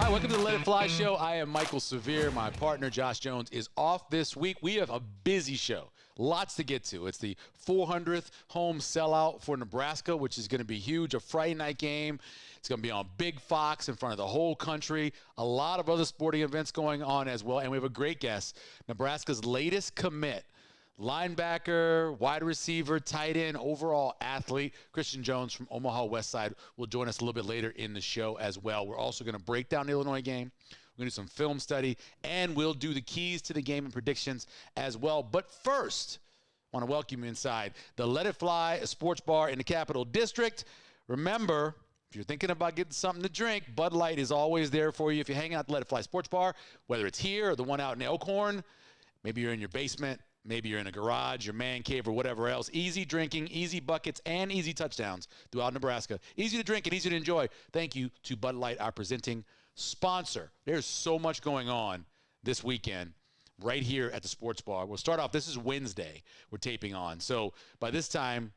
Hi, welcome to the Let It Fly Show. I am Michael Severe. My partner, Josh Jones, is off this week. We have a busy show. Lots to get to. It's the 400th home sellout for Nebraska, which is going to be huge. A Friday night game. It's going to be on Big Fox in front of the whole country. A lot of other sporting events going on as well. And we have a great guest, Nebraska's latest commit. Linebacker, wide receiver, tight end, overall athlete, Christian Jones from Omaha Westside will join us a little bit later in the show as well. We're also going to break down the Illinois game. We're going to do some film study, and we'll do the keys to the game and predictions as well. But first, I want to welcome you inside the Let It Fly Sports Bar in the Capital District. Remember, if you're thinking about getting something to drink, Bud Light is always there for you. If you hang out at the Let It Fly Sports Bar, whether it's here or the one out in Elkhorn, maybe you're in your basement, maybe you're in a garage, your man cave, or whatever else. Easy drinking, easy buckets, and easy touchdowns throughout Nebraska. Easy to drink and easy to enjoy. Thank you to Bud Light, our presenting sponsor. There's so much going on this weekend right here at the sports bar. We'll start off. This is Wednesday we're taping on. So by this time,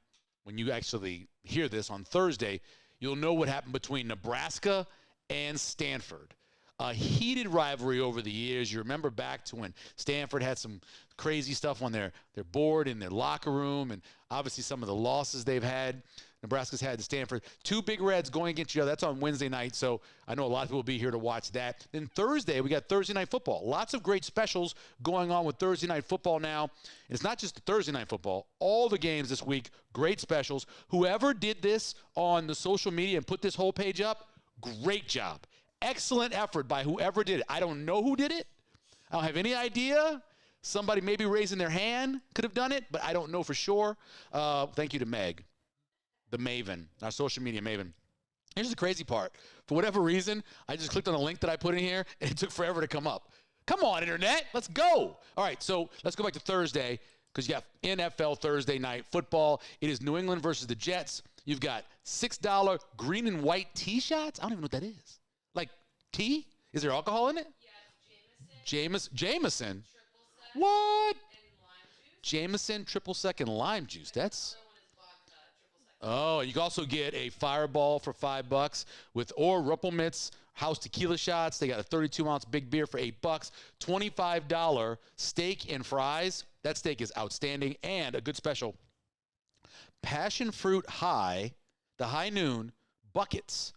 when you actually hear this on Thursday, you'll know what happened between Nebraska and Stanford. A heated rivalry over the years. You remember back to when Stanford had some crazy stuff on their board in their locker room, and obviously some of the losses they've had. Nebraska's had to Stanford. Two Big Reds going against each other. That's on Wednesday night, so I know a lot of people will be here to watch that. Then Thursday, we got Thursday Night Football. Lots of great specials going on with Thursday Night Football now. And it's not just the Thursday Night Football. All the games this week, great specials. Whoever did this on the social media and put this whole page up, great job. Excellent effort by whoever did it. I don't know who did it. I don't have any idea. Somebody maybe raising their hand could have done it, but I don't know for sure. Thank you to Meg, the Maven, our social media Maven. Here's the crazy part. For whatever reason, I just clicked on the link that I put in here, and it took forever to come up. Come on, Internet. Let's go. All right, so let's go back to Thursday because you got NFL Thursday Night Football. It is New England versus the Jets. You've got $6 green and white tea shots. I don't even know what that is. Like tea? Is there alcohol in it? Yeah, Jameson. What? Jameson, triple sec, and lime juice. That's. Oh, you can also get a Fireball for $5 or Ruppelmitz house tequila shots. They got a 32-ounce big beer for $8. $25 steak and fries. That steak is outstanding, and a good special. Passion fruit high, the high noon buckets.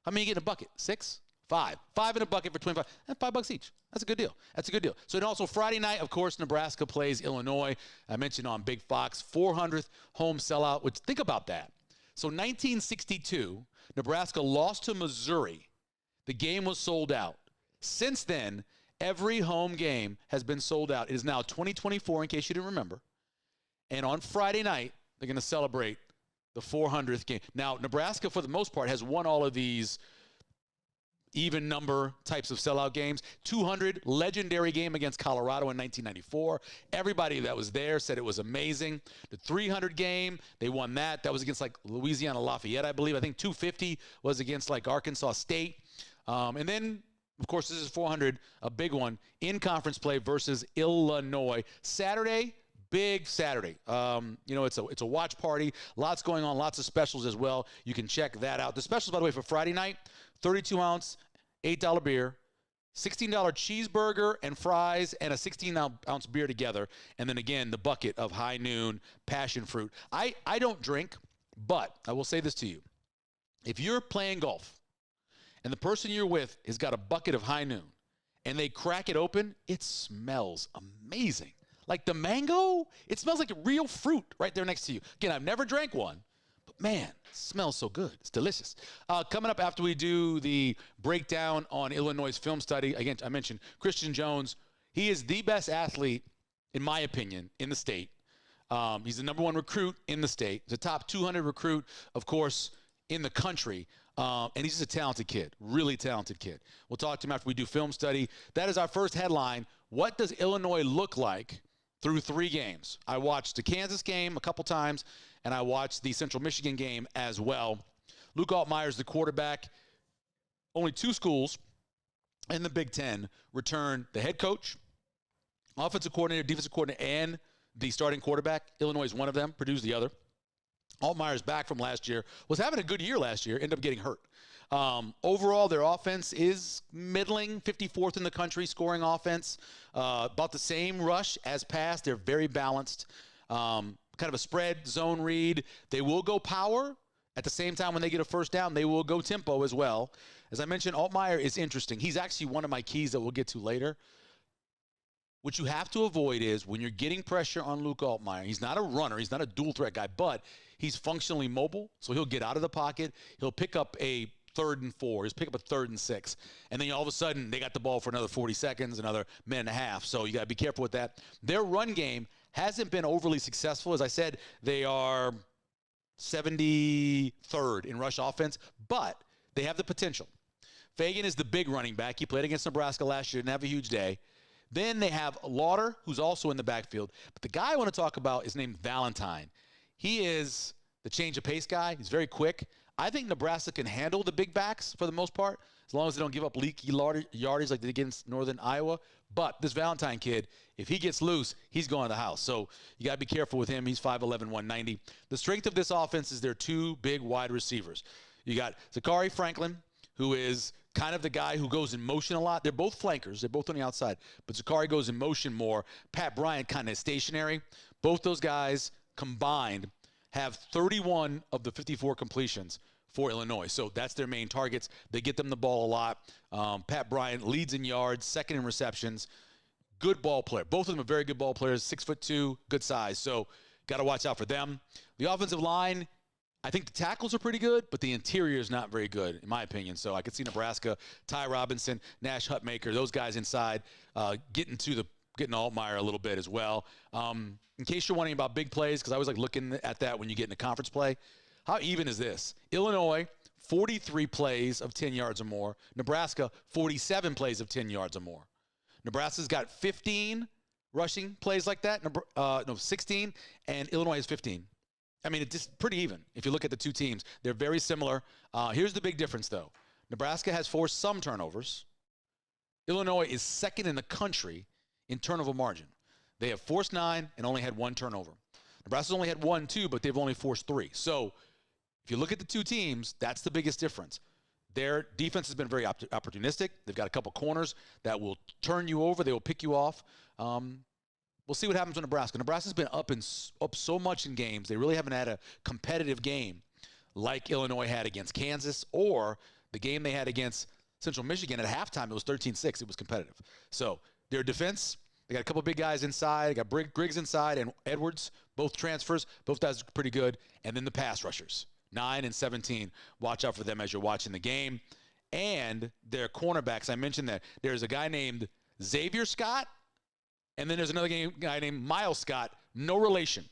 How many you get in a bucket? 6? 5. 5 in a bucket for $25. That's $5 each. That's a good deal. That's a good deal. So, and also Friday night, of course, Nebraska plays Illinois. I mentioned on Big Fox, 400th home sellout. Which, think about that. So 1962, Nebraska lost to Missouri. The game was sold out. Since then, every home game has been sold out. It is now 2024, in case you didn't remember. And on Friday night, they're going to celebrate the 400th game. Now, Nebraska, for the most part, has won all of these even number types of sellout games. 200 legendary game against Colorado in 1994. Everybody that was there said it was amazing. The 300 game, they won that. That was against like Louisiana Lafayette, I believe. I think 250 was against like Arkansas State. And then, of course, this is 400, a big one, in conference play versus Illinois. Saturday, big Saturday. It's a watch party. Lots going on, lots of specials as well. You can check that out. The specials, by the way, for Friday night, 32-ounce, $8 beer, $16 cheeseburger and fries, and a 16-ounce beer together. And then, again, the bucket of high noon passion fruit. I don't drink, but I will say this to you. If you're playing golf and the person you're with has got a bucket of high noon and they crack it open, it smells amazing. Like the mango, it smells like real fruit right there next to you. Again, I've never drank one. Man, it smells so good. It's delicious. Coming up after we do the breakdown on Illinois' film study, again, I mentioned Christian Jones. He is the best athlete, in my opinion, in the state. He's the number 1 recruit in the state. He's a top 200 recruit, of course, in the country. And he's just a talented kid, really talented kid. We'll talk to him after we do film study. That is our first headline. What does Illinois look like through 3 games? I watched the Kansas game a couple times, and I watched the Central Michigan game as well. Luke Altmaier's the quarterback. Only 2 schools in the Big Ten return the head coach, offensive coordinator, defensive coordinator, and the starting quarterback. Illinois is one of them, Purdue's the other. Altmaier's back from last year, was having a good year last year, ended up getting hurt. Overall, their offense is middling, 54th in the country scoring offense. About the same rush as pass. They're very balanced. Kind of a spread, zone read. They will go power. At the same time, when they get a first down, they will go tempo as well. As I mentioned, Altmaier is interesting. He's actually one of my keys that we'll get to later. What you have to avoid is when you're getting pressure on Luke Altmaier, he's not a runner, he's not a dual threat guy, but he's functionally mobile, so he'll get out of the pocket, he'll pick up a 3rd and 4, he'll pick up a 3rd and 6, and then all of a sudden they got the ball for another 40 seconds, another minute and a half, so you got to be careful with that. Their run game hasn't been overly successful. As I said, they are 73rd in rush offense, but they have the potential. Fagan is the big running back. He played against Nebraska last year, didn't have a huge day. Then they have Lauder, who's also in the backfield. But the guy I want to talk about is named Valentine. He is the change of pace guy. He's very quick. I think Nebraska can handle the big backs for the most part, as long as they don't give up leaky yardage like they did against Northern Iowa. But this Valentine kid, if he gets loose, he's going to the house. So you got to be careful with him. He's 5'11", 190. The strength of this offense is their 2 big wide receivers. You got Zachary Franklin, who is kind of the guy who goes in motion a lot. They're both flankers. They're both on the outside. But Zachary goes in motion more. Pat Bryant kind of stationary. Both those guys combined have 31 of the 54 completions for Illinois. So that's their main targets. They get them the ball a lot. Pat Bryant leads in yards, 2nd in receptions. Good ball player. Both of them are very good ball players, 6'2", good size. So got to watch out for them. The offensive line, I think the tackles are pretty good, but the interior is not very good, in my opinion. So I could see Nebraska, Ty Robinson, Nash Hutmaker, those guys inside getting Altmaier a little bit as well. In case you're wondering about big plays, because I was like looking at that when you get into conference play, how even is this? Illinois, 43 plays of 10 yards or more. Nebraska, 47 plays of 10 yards or more. Nebraska's got 15 rushing plays like that. 16, and Illinois has 15. I mean, it's just pretty even. If you look at the two teams, they're very similar. Here's the big difference, though. Nebraska has forced some turnovers. Illinois is 2nd in the country in turnover margin. They have forced 9 and only had 1 turnover. Nebraska's only had 1, too, but they've only forced 3. So if you look at the two teams, that's the biggest difference. Their defense has been very opportunistic. They've got a couple corners that will turn you over. They will pick you off. We'll see what happens with Nebraska. Nebraska's been up so much in games. They really haven't had a competitive game like Illinois had against Kansas, or the game they had against Central Michigan at halftime. It was 13-6. It was competitive. So their defense, they got a couple big guys inside. They got Griggs inside and Edwards, both transfers. Both guys are pretty good. And then the pass rushers, 9 and 17. Watch out for them as you're watching the game. And their cornerbacks, I mentioned that there's a guy named Xavier Scott, and then there's another guy named Miles Scott, no relation.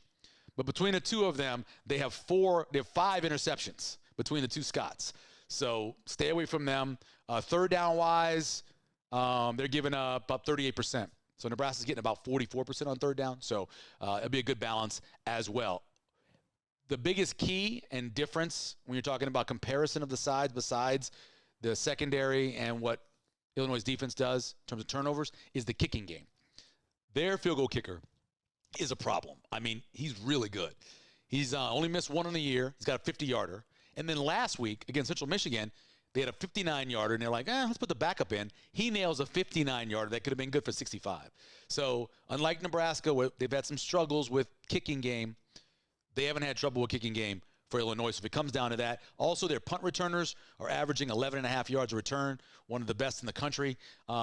But between the two of them, they have 5 interceptions between the two Scotts. So stay away from them. Third down wise, they're giving up about 38%. So Nebraska's getting about 44% on third down. So it'll be a good balance as well. The biggest key and difference when you're talking about comparison of the sides besides the secondary and what Illinois' defense does in terms of turnovers is the kicking game. Their field goal kicker is a problem. I mean, he's really good. He's only missed 1 in the year. He's got a 50-yarder. And then last week against Central Michigan, they had a 59-yarder, and they're like, let's put the backup in. He nails a 59-yarder that could have been good for 65. So unlike Nebraska, where they've had some struggles with kicking game, they haven't had trouble with kicking game for Illinois. So if it comes down to that. Also, their punt returners are averaging 11.5 yards a return, one of the best in the country.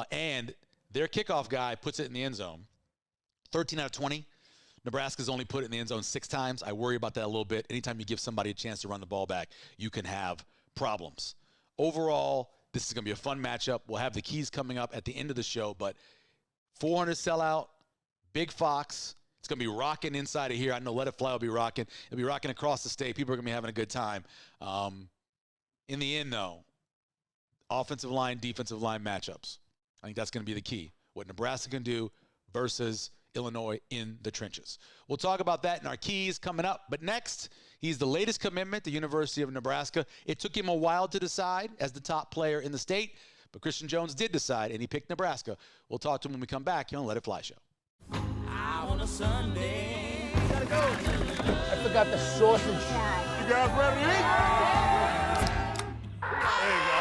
And their kickoff guy puts it in the end zone. 13 out of 20. Nebraska's only put it in the end zone 6 times. I worry about that a little bit. Anytime you give somebody a chance to run the ball back, you can have problems. Overall, this is going to be a fun matchup. We'll have the keys coming up at the end of the show, but 400 sellout, Big Fox. It's going to be rocking inside of here. I know Let It Fly will be rocking. It'll be rocking across the state. People are going to be having a good time. In the end, though, offensive line, defensive line matchups. I think that's going to be the key. What Nebraska can do versus Illinois in the trenches. We'll talk about that in our keys coming up. But next, he's the latest commitment to University of Nebraska. It took him a while to decide as the top player in the state, but Christian Jones did decide, and he picked Nebraska. We'll talk to him when we come back here on Let It Fly Show. On a Sunday. Gotta go. I forgot the sausage. You guys ready to eat? There you go.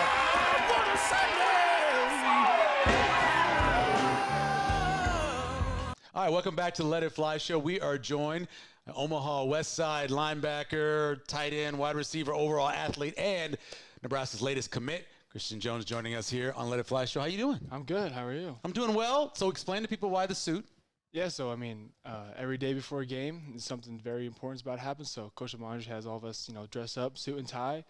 welcome back to the Let It Fly show. We are joined Omaha Westside linebacker, tight end, wide receiver, overall athlete, and Nebraska's latest commit, Christian Jones, joining us here on Let It Fly show. How you doing? I'm good. How are you? I'm doing well. So explain to people why the suit. Yeah, so I mean, every day before a game, something very important is about to happen. So Coach Amandre has all of us, dress up, suit and tie,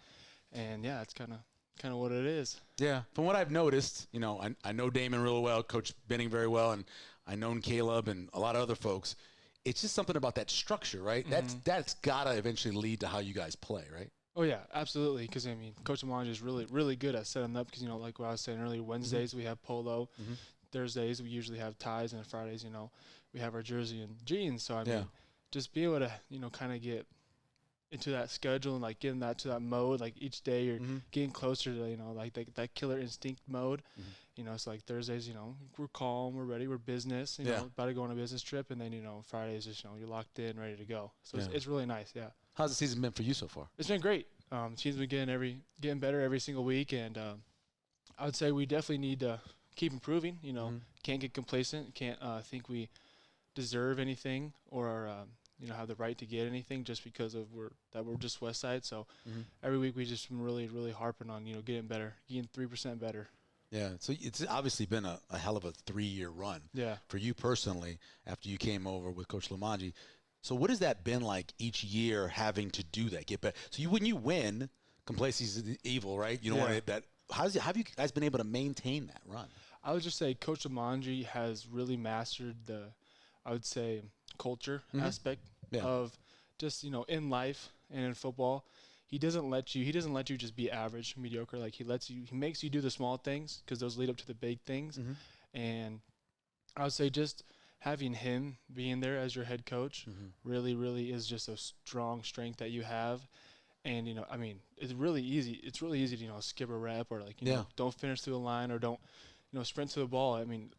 and yeah, it's kind of what it is. Yeah. From what I've noticed, I know Damon real well, Coach Benning very well, and I've known Caleb and a lot of other folks. It's just something about that structure, right? Mm-hmm. That's gotta eventually lead to how you guys play, right? Oh yeah, absolutely. Because I mean, Coach Amandre is really, really good at setting up. Because like what I was saying earlier, Wednesdays we have polo, Thursdays we usually have ties, and Fridays, we have our jersey and jeans. So I mean, just be able to, kind of get into that schedule and like getting that to that mode. Like each day you're getting closer to, like that killer instinct mode. So like Thursdays, we're calm, we're ready, we're business, about to go on a business trip, and then Fridays just you're locked in, ready to go. So it's really nice. Yeah. How's the season been for you so far? It's been great. Season's been getting better every single week, and I would say we definitely need to keep improving. Can't get complacent. Can't think we deserve anything or have the right to get anything just because of we're just Westside. So every week we just been really, really harping on getting better, getting 3% better. Yeah, so it's obviously been a hell of a 3-year run for you personally after you came over with Coach Lamanji. So what has that been like each year having to do that, get better? So when you win, complacency is evil, right? You don't want that. How have you guys been able to maintain that run? I would just say Coach Lamanji has really mastered the, I would say, culture aspect of just, in life and in football. He doesn't let you just be average, mediocre. Like he makes you do the small things because those lead up to the big things. And I would say just having him being there as your head coach really, really is just a strong strength that you have. And, I mean, it's really easy. It's really easy to, skip a rep or like, don't finish through the line or don't, sprint to the ball. I mean,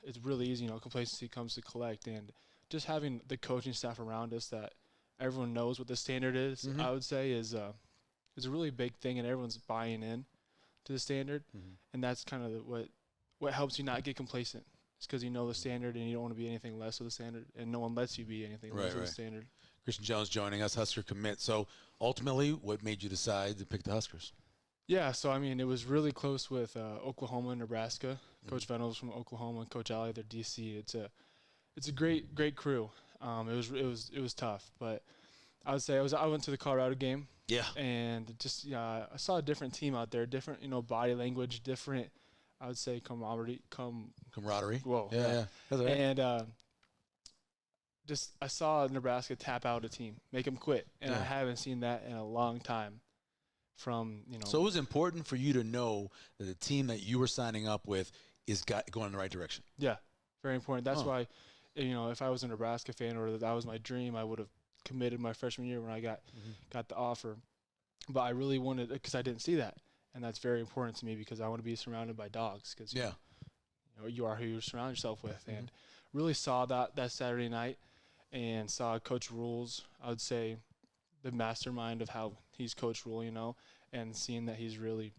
it's really easy, complacency comes to collect. And just having the coaching staff around us that everyone knows what the standard is, I would say is a really big thing, and everyone's buying in to the standard. And that's kind of what helps you not get complacent. It's because you know the standard and you don't want to be anything less of the standard, and no one lets you be anything less of the standard. Christian Jones joining us, Husker commit. So ultimately, what made you decide to pick the Huskers? Yeah, so I mean, it was really close with Oklahoma and Nebraska. Coach Venables from Oklahoma and Coach Alley, they're DC. It's a great crew. It was tough, but I would say I went to the Colorado game. Yeah. And just I saw a different team out there, different body language, different, I would say, camaraderie. Whoa. Yeah. That's right. And just I saw Nebraska tap out a team, make them quit, and I haven't seen that in a long time. So it was important for you to know that the team that you were signing up with is going in the right direction. Yeah, very important. That's why, if I was a Nebraska fan or that was my dream, I would have committed my freshman year when I got the offer. But I really wanted, because I didn't see that, and that's very important to me because I want to be surrounded by dogs. Because you are who you surround yourself with, and really saw that Saturday night, and saw Coach Rule's, I would say, the mastermind of how he's Coach Rule, and seeing that he's really,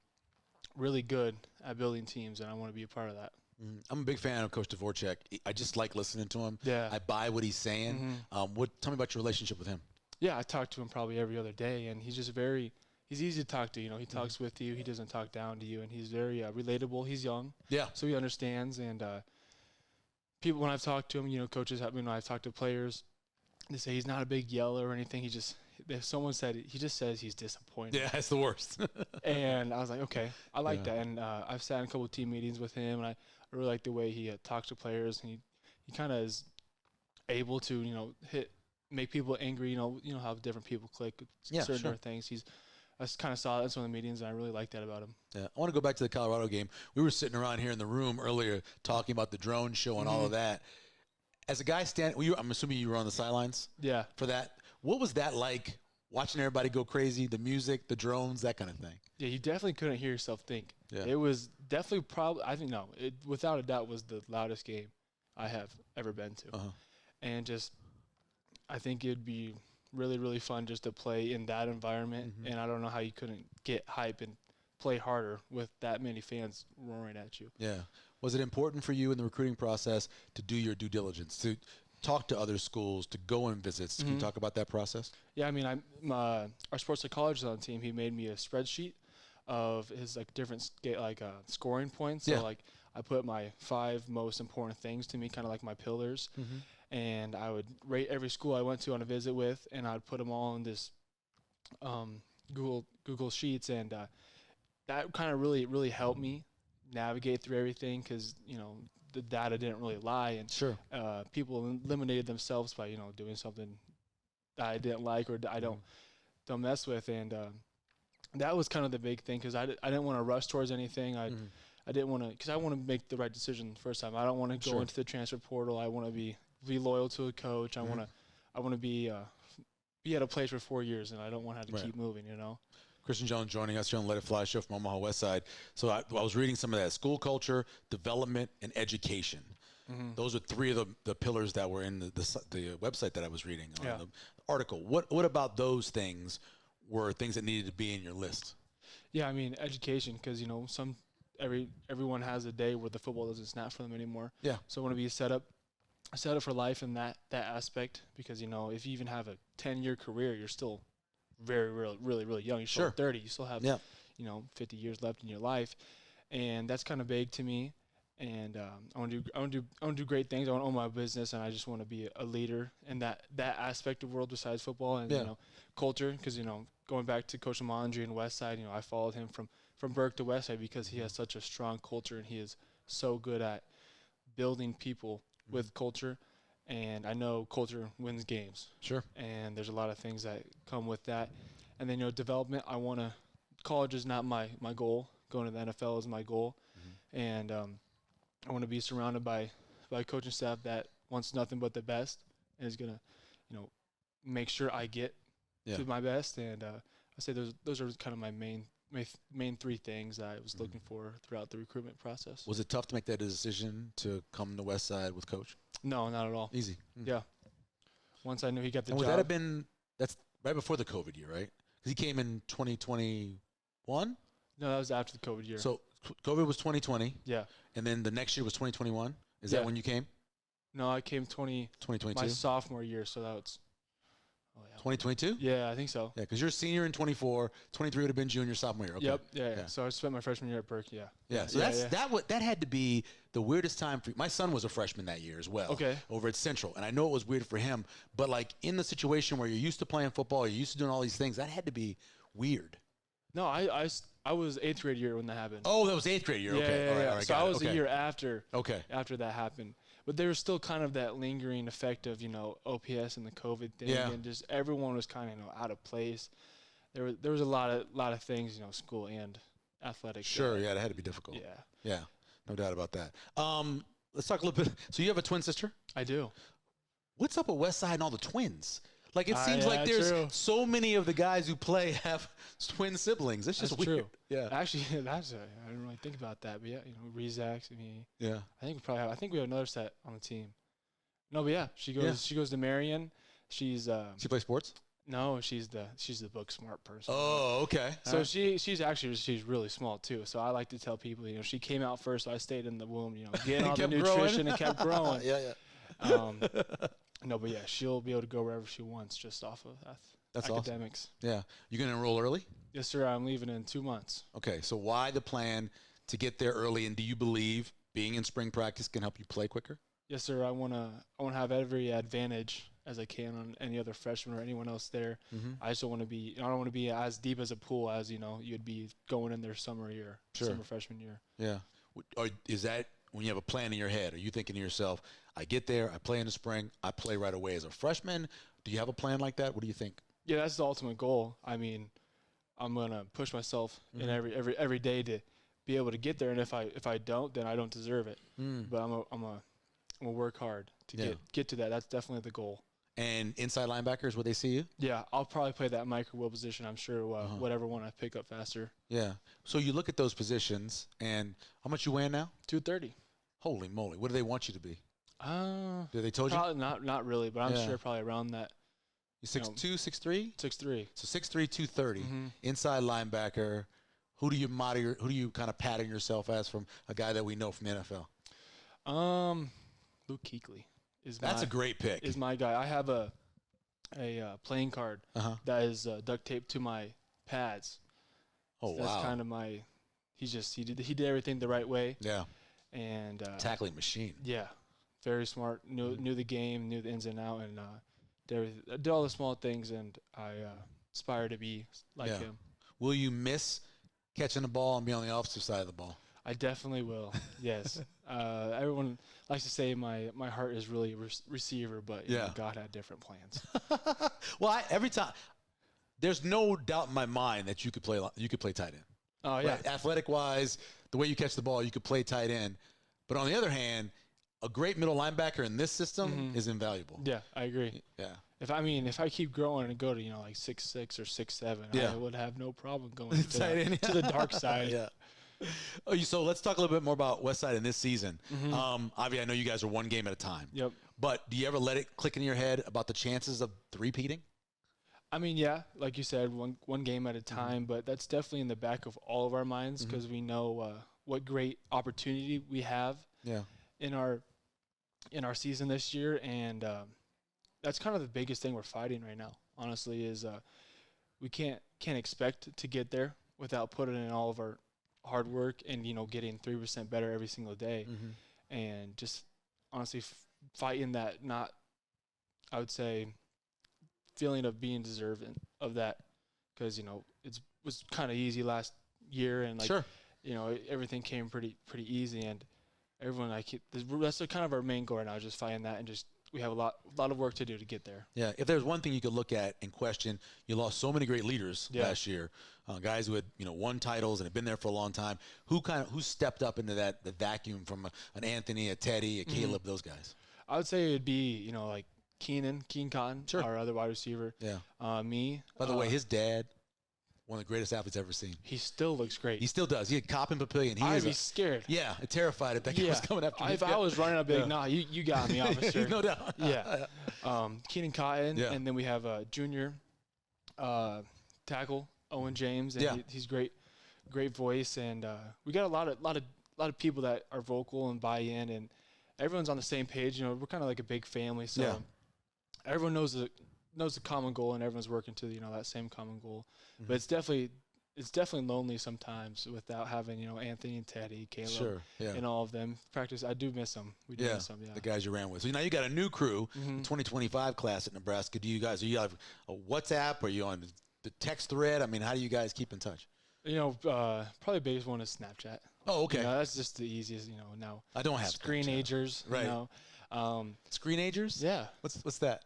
really good at building teams, and I want to be a part of that. I'm a big fan of Coach Dvorak. I just like listening to him. Yeah. I buy what he's saying. Tell me about your relationship with him. Yeah, I talk to him probably every other day, and he's just he's easy to talk to. He talks with you. He doesn't talk down to you, and he's very relatable. He's young. Yeah. So he understands, and people, when I've talked to him, coaches, when I've talked to players, they say he's not a big yeller or anything. If someone said it, he just says he's disappointed. Yeah, that's the worst. And I was like, okay, I like that. And I've sat in a couple of team meetings with him, and I really like the way he talks to players. And he kind of is able to, make people angry. You know how different people click with certain things. I kind of saw that in some of the meetings, and I really like that about him. Yeah, I want to go back to the Colorado game. We were sitting around here in the room earlier talking about the drone show and all of that. As a guy standing, I'm assuming you were on the sidelines. Yeah. For that. What was that like, watching everybody go crazy, the music, the drones, that kind of thing? Yeah, you definitely couldn't hear yourself think. Yeah. It was definitely it without a doubt was the loudest game I have ever been to. And just, I think it'd be really, really fun just to play in that environment. And I don't know how you couldn't get hype and play harder with that many fans roaring at you. Yeah. Was it important for you in the recruiting process to do your due diligence, to talk to other schools, to go on visits. Can you talk about that process? Yeah, I mean, our sports psychologist on the team, he made me a spreadsheet of his like different scoring points. So like I put my 5 most important things to me, kind of like my pillars, and I would rate every school I went to on a visit with, and I'd put them all in this Google Sheets, and that kind of really helped me navigate through everything, because the data didn't really lie, and people eliminated themselves by doing something that I didn't like or I don't mess with, and that was kind of the big thing, because I didn't want to rush towards anything. I didn't want to, because I want to make the right decision the first time. I don't want to go into the transfer portal. I want to be loyal to a coach. I want to be at a place for 4 years, and I don't want to have to keep moving. Christian Jones joining us here on Let It Fly show from Omaha Westside. So I was reading some of that: school culture, development, and education. Those are 3 of the pillars that were in the website that I was reading on the article. What about those things were things that needed to be in your list? Yeah, I mean, education, because everyone has a day where the football doesn't snap for them anymore. Yeah. So I want to be set up for life in that aspect, because if you even have a 10-year career, you're still very really young. You're still 30. You still have 50 years left in your life, and that's kind of big to me. And I want to do great things. I want to own my business, and I just want to be a leader in that aspect of world besides football and culture. Because going back to Coach Amandri and Westside, I followed him from Burke to Westside because he has such a strong culture, and he is so good at building people with culture. And I know culture wins games. And there's a lot of things that come with that. And then development. College is not my goal. Going to the NFL is my goal. And I want to be surrounded by a coaching staff that wants nothing but the best and is gonna make sure I get to my best. And I say those are kind of my main 3 things that I was looking for throughout the recruitment process. Was it tough to make that decision to come to Westside with Coach? No, not at all. Easy. Yeah. Once I knew he got the job. Would that have been, that's right before the COVID year, right? Because he came in 2021? No, that was after the COVID year. So COVID was 2020. Yeah. And then the next year was 2021? Is that when you came? No, I came 2022. My sophomore year, so that was 2022? Yeah, I think so. Yeah, because you're a senior in 24. 23 would have been junior, sophomore year. Okay. Yep. Yeah. So I spent my freshman year at Burke. Yeah. Yeah. So that had to be the weirdest time for you. My son was a freshman that year as well. Okay. Over at Central, and I know it was weird for him, but like in the situation where you're used to playing football, you're used to doing all these things, that had to be weird. No, I was 8th grade year when that happened. Oh, that was 8th grade year. Okay. All right. So I was a year after. Okay. After that happened. But there was still kind of that lingering effect of, OPS and the COVID thing, and just everyone was kind of, out of place. There was a lot of things, school and athletic. Sure, that had to be difficult. Yeah, no doubt about that. Let's talk a little bit. So you have a twin sister? I do. What's up with Westside and all the twins? Like it seems like there's so many of the guys who play have twin siblings. It's just weird. True. Yeah. Actually, I didn't really think about that, but Rezac, me. Yeah. I think we have another set on the team. No, but she goes to Marion. She plays sports? No, she's the book smart person. Oh, okay. So she's really small too. So I like to tell people, she came out first, so I stayed in the womb, getting all the nutrition and kept growing. No, but she'll be able to go wherever she wants just off of academics. Awesome. Yeah. You going to enroll early? Yes, sir. I'm leaving in 2 months. Okay. So why the plan to get there early, and do you believe being in spring practice can help you play quicker? Yes, sir. I want to have every advantage as I can on any other freshman or anyone else there. I just don't want to be as deep as a pool as, you'd be going in their summer freshman year. Yeah. Or is that when you have a plan in your head? Are you thinking to yourself, I get there, I play in the spring, I play right away as a freshman? Do you have a plan like that? What do you think? Yeah, that's the ultimate goal. I mean, I'm gonna push myself in every day to be able to get there, and if I don't, then I don't deserve it. But I'm gonna work hard to get to that. That's definitely the goal. And inside linebackers, will they see you? Yeah, I'll probably play that micro will position. I'm sure whatever one I pick up faster. Yeah. So you look at those positions, and how much you weigh now? 230. Holy moly! What do they want you to be? Did they told you? Not really, but I'm sure probably around that. You 6'2", 6'3"? 6'3". So 6'3", 230. Inside linebacker. Who do you kind of pattern yourself as from a guy that we know from the NFL? Luke Kuechly. That's a great pick. Is my guy. I have a playing card that is duct taped to my pads. Oh, so that's kind of my. He did everything the right way. Yeah. And tackling machine. Yeah, very smart. Knew the game, knew the ins and out, and did all the small things. And I aspire to be like him. Will you miss catching the ball and be on the offensive side of the ball? I definitely will. Yes. Everyone likes to say my heart is really a receiver, but you know, God had different plans. Well, every time there's no doubt in my mind that you could play tight end. Oh yeah. Right? Athletic wise, the way you catch the ball, you could play tight end. But on the other hand, a great middle linebacker in this system is invaluable. Yeah, I agree. Yeah. If I keep growing and go to like 6'6" or 6'7", I would have no problem going to the dark side. Yeah. So let's talk a little bit more about Westside in this season. Obviously, I know you guys are one game at a time. Yep. But do you ever let it click in your head about the chances of repeating? I mean, yeah, like you said, one game at a time. But that's definitely in the back of all of our minds because we know what great opportunity we have. Yeah. In our season this year, and that's kind of the biggest thing we're fighting right now. Honestly, is we can't expect to get there without putting in all of our hard work and getting 3% better every single day, and just honestly fighting that I would say feeling of being deserving of that, because it was kind of easy last year and everything came pretty easy, and everyone that's kind of our main goal right now, just fighting that, and just we have a lot of work to do to get there. Yeah, if there's one thing you could look at and question, you lost so many great leaders last year, guys who had won titles and have been there for a long time. Who stepped up into the vacuum from an Anthony, a Teddy, a Caleb, those guys? I would say it'd be like Keenan Cotton, our other wide receiver. Yeah. Me. By the way, his dad, one of the greatest athletes I've ever seen. He still looks great. He still does. He had Cop and Papillion. I'd be scared. Yeah, terrified if that guy was coming after me. If I was running, I'd be like, nah, you got me, officer. No doubt. Yeah. Keenan Cotton, and then we have a junior tackle, Owen James, and he's great voice, and we got a lot of people that are vocal and buy in, and everyone's on the same page. We're kind of like a big family, so everyone knows the common goal, and everyone's working to that same common goal. But it's definitely lonely sometimes without having Anthony and Teddy, Caleb, and all of them. Practice, I do miss them. We do miss them. Yeah, the guys you ran with. So now you got a new crew, the 2025 class at Nebraska. Are you have a WhatsApp? Are you on the text thread? I mean, how do you guys keep in touch? Probably the biggest one is Snapchat. Oh, okay. That's just the easiest. Now I don't have screenagers. Right. Screenagers? Yeah. What's that?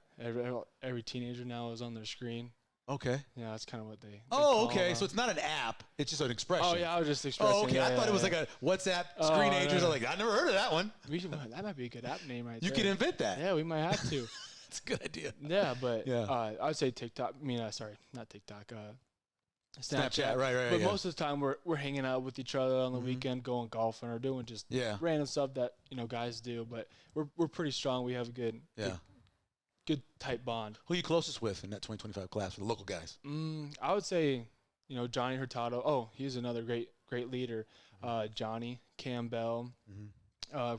Every teenager now is on their screen. Okay. Yeah, that's kind of what they okay. So it's not an app. It's just an expression. Oh, yeah, I was just expressing. Oh, okay. Yeah, I thought it was like a WhatsApp screenagers. I'm like, I never heard of that one. That might be a good app name right there. You can invent that. Yeah, we might have to. It's a good idea. Yeah, but I would say TikTok. Sorry, not TikTok. Snapchat. Right. But most of the time we're hanging out with each other on the weekend, going golfing or doing just random stuff that guys do. But we're pretty strong. We have a good tight bond. Who are you closest with in that 2025 class for the local guys? I would say Johnny Hurtado. Oh, he's another great leader. Johnny Campbell.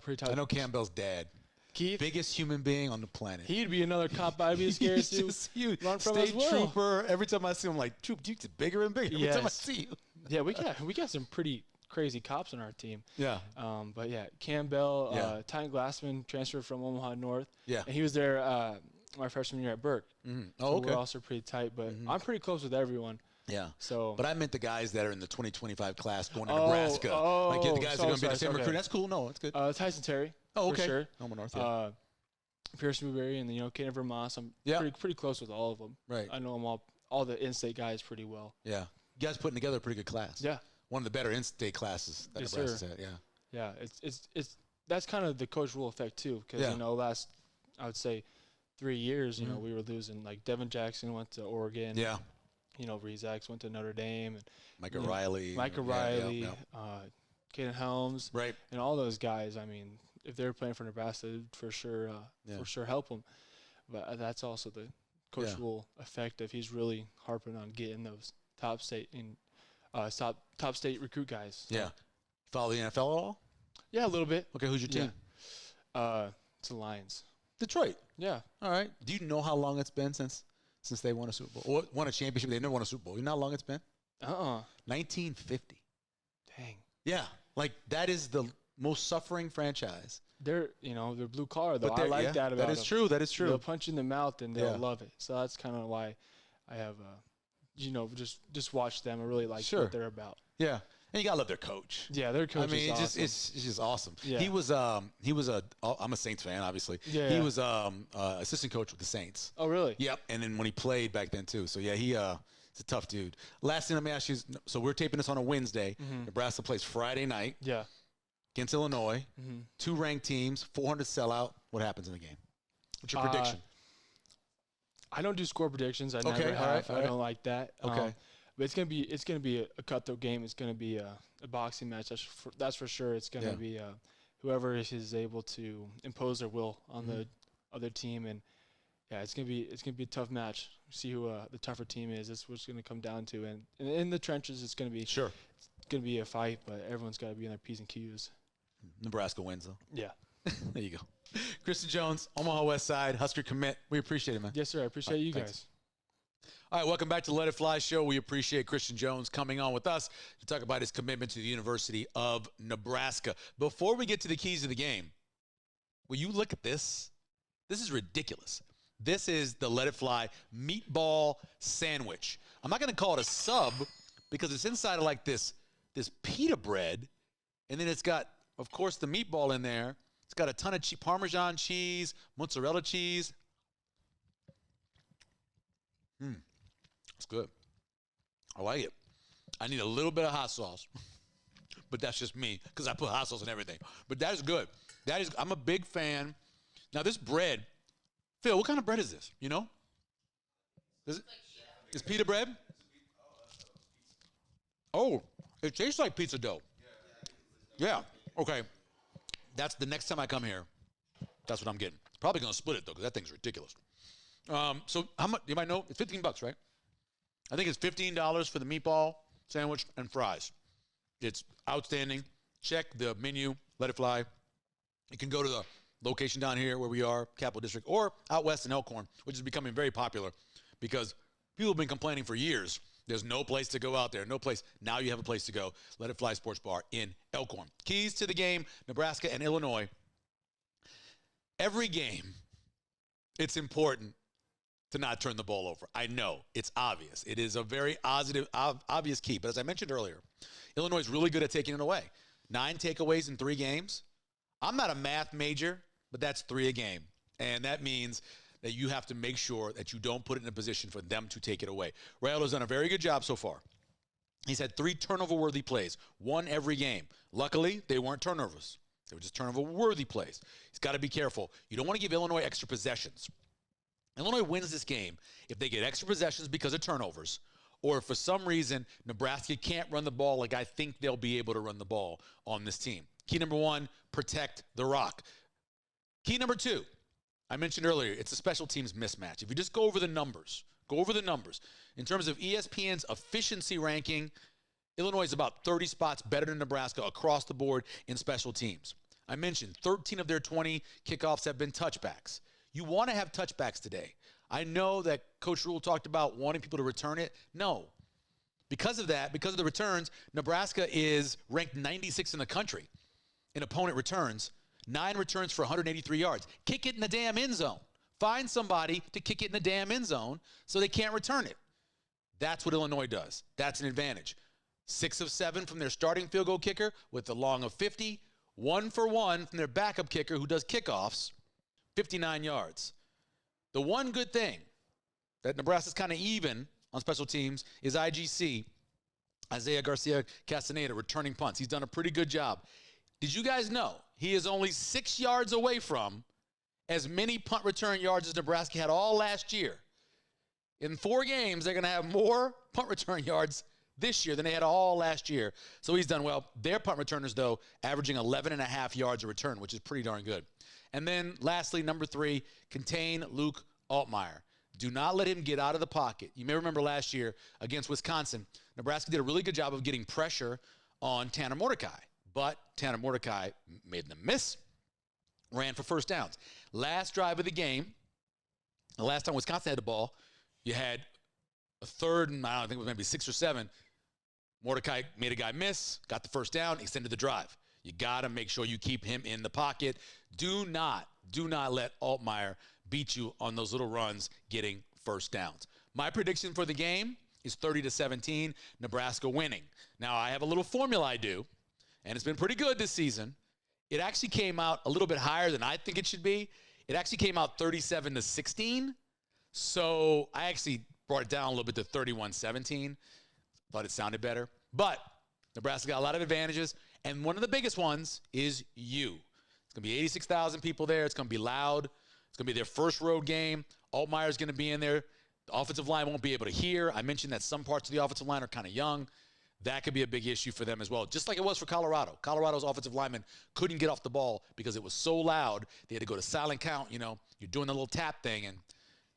Pretty tight. I know Campbell's dad. Keith, biggest human being on the planet. He'd be another cop I'd be scared to just huge. Run from State as well. trooper. Every time I see him, I'm like, Troop, you get bigger and bigger. Every time I see you. Yeah, we got some pretty crazy cops on our team. Yeah. But yeah, Campbell, Ty Glassman transferred from Omaha North. Yeah. And he was there my freshman year at Burke. Oh, okay. We're also pretty tight, but I'm pretty close with everyone. Yeah. So, but I meant the guys that are in the 2025 class going to Nebraska. Like the guys that are going to be the same recruit. That's cool. No, that's good. Tyson Terry. Oh, okay. For sure. Omaha North. Yeah. Pierce Newberry and Kenneth Vermoss. I'm pretty close with all of them. Right. I know them all the in-state guys pretty well. Yeah. You guys putting together a pretty good class. Yeah. One of the better in-state classes that Nebraska's had. Yeah. Yeah. It's that's kind of the Coach Rule effect too, because last I would say 3 years, we were losing. Like Devin Jackson went to Oregon. Yeah. Rezax went to Notre Dame, and Micah Riley, Caden Helms, right, and all those guys. I mean, if they were playing for Nebraska, it'd for sure help them. But that's also the Coach Rule effect of he's really harping on getting those top state recruit guys. So. Yeah. Follow the NFL at all? Yeah, a little bit. Okay, who's your team? It's the Lions. Detroit. Yeah. All right. Do you know how long it's been since they won a Super Bowl or won a championship? They never won a Super Bowl. You know how long it's been? 1950. Dang. Yeah. Like, that is the most suffering franchise. They're blue collar, though. But I like that about that is them. true. That is true. They'll punch you in the mouth, and they'll Yeah. love it. So that's kind of why I have, just watch them. I really like Sure. what they're about. Yeah. And you got to love their coach. Yeah, their coach is awesome. it's just awesome. Yeah. He was I'm a Saints fan, obviously. Yeah, He yeah. was assistant coach with the Saints. Oh, really? Yep. And then when he played back then too. So yeah, he's a tough dude. Last thing let me ask you is, so we're taping this on a Wednesday. Nebraska plays Friday night Yeah. against Illinois. 2 ranked teams, 400 sellout. What happens in the game? What's your prediction? I don't do score predictions. I Okay, never all have. right, all I right. don't like that. Okay. But it's gonna be a cutthroat game. It's gonna be a boxing match. That's for sure. It's gonna be whoever is able to impose their will on the other team, and yeah, it's gonna be a tough match. See who the tougher team is. That's what it's gonna come down to. And in the trenches, it's gonna be a fight, but everyone's got to be in their P's and Q's. Nebraska wins though. Yeah. There you go. Christian Jones, Omaha Westside, Husker commit. We appreciate it, man. Yes, sir. I appreciate you thanks. guys. All right, welcome back to Let It Fly Show. We appreciate Christian Jones coming on with us to talk about his commitment to the University of Nebraska. Before we get to the keys of the game, will you look at this? This is ridiculous. This is the Let It Fly meatball sandwich. I'm not going to call it a sub because it's inside of like this pita bread, and then it's got, of course, the meatball in there. It's got a ton of Parmesan cheese, mozzarella cheese. It's good. I like it. I need a little bit of hot sauce, but that's just me because I put hot sauce in everything. But that is good. I'm a big fan. Now this bread, Phil, what kind of bread is this? You know? Is pita bread? Oh, it tastes like pizza dough. Yeah. Okay. That's the next time I come here. That's what I'm getting. Probably gonna split it though, because that thing's ridiculous. So how much? You might know it's $15, right? I think it's $15 for the meatball sandwich and fries. It's outstanding. Check the menu. Let it fly. You can go to the location down here where we are, Capital District, or out west in Elkhorn, which is becoming very popular because people have been complaining for years. There's no place to go out there. No place. Now you have a place to go. Let It Fly Sports Bar in Elkhorn. Keys to the game, Nebraska and Illinois. Every game, it's important to not turn the ball over. I know. It's obvious. It is a very obvious key. But as I mentioned earlier, Illinois is really good at taking it away. 9 takeaways in 3 games. I'm not a math major, but that's 3 a game. And that means that you have to make sure that you don't put it in a position for them to take it away. Rayalo's done a very good job so far. He's had 3 turnover-worthy plays, 1 every game. Luckily, they weren't turnovers. They were just turnover-worthy plays. He's got to be careful. You don't want to give Illinois extra possessions. Illinois wins this game if they get extra possessions because of turnovers, or if for some reason Nebraska can't run the ball like I think they'll be able to run the ball on this team. Key number 1, protect the rock. Key number 2, I mentioned earlier, it's a special teams mismatch. If you just go over the numbers. In terms of ESPN's efficiency ranking, Illinois is about 30 spots better than Nebraska across the board in special teams. I mentioned 13 of their 20 kickoffs have been touchbacks. You want to have touchbacks today. I know that Coach Rule talked about wanting people to return it. No. Because of that, because of the returns, Nebraska is ranked 96 in the country in opponent returns. 9 returns for 183 yards. Kick it in the damn end zone. Find somebody to kick it in the damn end zone so they can't return it. That's what Illinois does. That's an advantage. 6 of 7 from their starting field goal kicker with a long of 50. 1 for 1 from their backup kicker who does kickoffs. 59 yards. The one good thing that Nebraska's kind of even on special teams is IGC, Isaiah Garcia Castaneda, returning punts. He's done a pretty good job. Did you guys know he is only 6 yards away from as many punt return yards as Nebraska had all last year? In 4 games, they're going to have more punt return yards this year than they had all last year. So he's done well. Their punt returners, though, averaging 11.5 yards a return, which is pretty darn good. And then lastly, number 3, contain Luke Altmaier. Do not let him get out of the pocket. You may remember last year against Wisconsin, Nebraska did a really good job of getting pressure on Tanner Mordecai. But Tanner Mordecai made them miss, ran for first downs. Last drive of the game, the last time Wisconsin had the ball, you had a third and I don't think it was maybe 6 or 7. Mordecai made a guy miss, got the first down, extended the drive. You got to make sure you keep him in the pocket. Do not let Altmaier beat you on those little runs getting first downs. My prediction for the game is 30-17, Nebraska winning. Now, I have a little formula I do, and it's been pretty good this season. It actually came out a little bit higher than I think it should be. It actually came out 37-16. So I actually brought it down a little bit to 31-17. Thought it sounded better. But Nebraska got a lot of advantages, and one of the biggest ones is you. It's going to be 86,000 people there. It's going to be loud. It's going to be their first road game. Altmaier's going to be in there. The offensive line won't be able to hear. I mentioned that some parts of the offensive line are kind of young. That could be a big issue for them as well, just like it was for Colorado. Colorado's offensive linemen couldn't get off the ball because it was so loud. They had to go to silent count. You're doing the little tap thing, and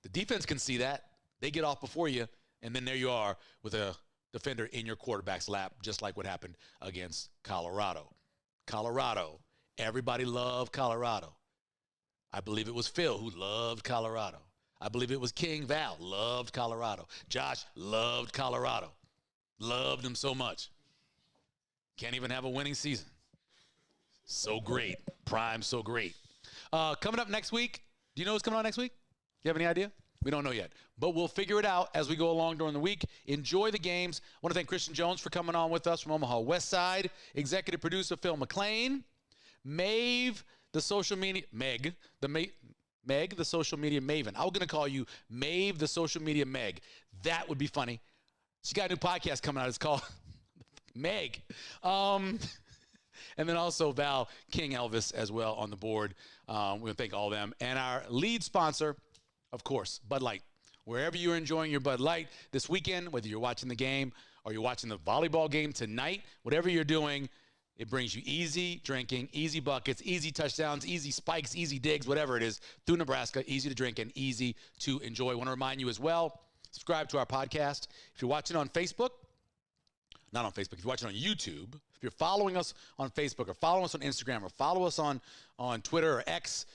the defense can see that. They get off before you, and then there you are with a defender in your quarterback's lap, just like what happened against Colorado. Colorado. Everybody loved Colorado. I believe it was Phil who loved Colorado. I believe it was King Val loved Colorado. Josh loved Colorado. Loved them so much. Can't even have a winning season. So great. Prime, so great. Coming up next week, do you know what's coming on next week? You have any idea? We don't know yet. But we'll figure it out as we go along during the week. Enjoy the games. I want to thank Christian Jones for coming on with us from Omaha Westside. Executive producer Phil McLean. Maeve, the social media, Meg, the social media maven. I'm going to call you Maeve, the social media Meg. That would be funny. She got a new podcast coming out. It's called Meg. And then also Val King Elvis as well on the board. We want to thank all of them. And our lead sponsor, of course, Bud Light. Wherever you're enjoying your Bud Light this weekend, whether you're watching the game or you're watching the volleyball game tonight, whatever you're doing, it brings you easy drinking, easy buckets, easy touchdowns, easy spikes, easy digs, whatever it is, through Nebraska, easy to drink and easy to enjoy. I want to remind you as well, subscribe to our podcast. If you're watching on Facebook, not on Facebook, if you're watching on YouTube, if you're following us on Facebook or following us on Instagram or follow us on Twitter or X,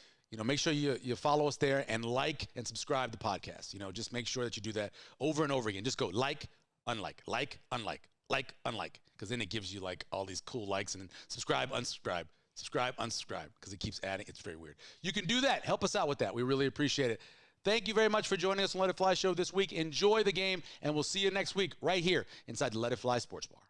make sure you follow us there and like and subscribe to the podcast. Just make sure that you do that over and over again. Just go like, unlike, because then it gives you like all these cool likes, and then subscribe, unsubscribe, because it keeps adding. It's very weird. You can do that. Help us out with that. We really appreciate it. Thank you very much for joining us on Let It Fly Show this week. Enjoy the game, and we'll see you next week right here inside the Let It Fly Sports Bar.